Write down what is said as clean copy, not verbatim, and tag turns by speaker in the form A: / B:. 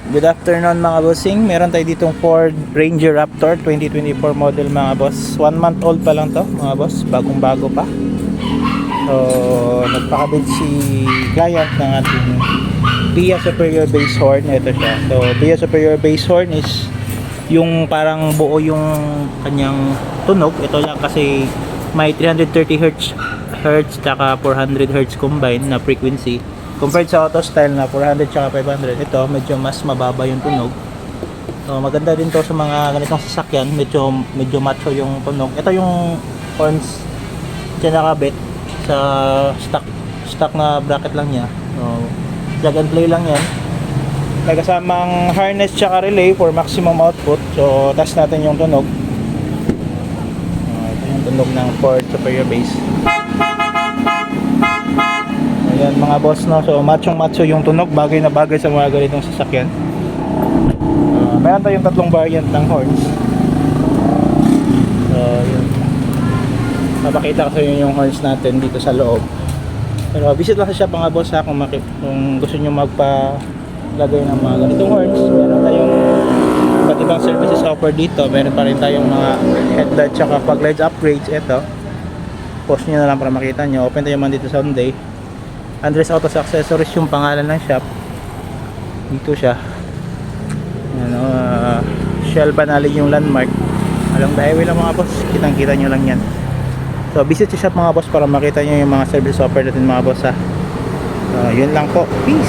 A: Good afternoon mga bossing. Meron tayo ditong Ford Ranger Raptor 2024 model mga boss. 1 month old pa lang to mga boss. Bagong bago pa. So nagpakabit si client ng ating Pia Superior Bass Horn. Ito siya. So Pia Superior Bass Horn is yung parang buo yung kanyang tunog. Ito lang kasi may 330 Hz tsaka 400 Hz combined na frequency. Compared sa auto style na 400 tsaka 500, ito medyo mas mababa yung tunog. So maganda din to sa mga ganitong sasakyan, medyo macho yung tunog. Ito yung horns dyan nakabit sa stock na bracket lang niya. So plug and play lang yan. May kasamang harness tsaka relay for maximum output. So test natin yung tunog. Ito yung tunog ng Ford Superior Bass. Ayan mga boss, no? So machong macho yung tunog, bagay na bagay sa mga ganitong sasakyan. Meron tayong tatlong variant ng horns. So yun, mapakita ko sa inyo yung horns natin dito sa loob. Pero visit lang sa shop mga boss ha, kung gusto nyo magpalagay ng mga ganitong horns. Meron tayong iba't ibang services offer dito. Meron pa rin tayong mga headlight tsaka fog lights upgrades. Ito, post nyo na lang para makita nyo. Open tayo man dito Sunday. Andres Autos Accessories yung pangalan ng shop. Dito siya. Ano, Shell Banali yung landmark. Along the highway lang mga boss. Kitang kita nyo lang yan. So visit sa shop mga boss para makita nyo yung mga service offer natin mga boss ha. So yun lang po. Peace!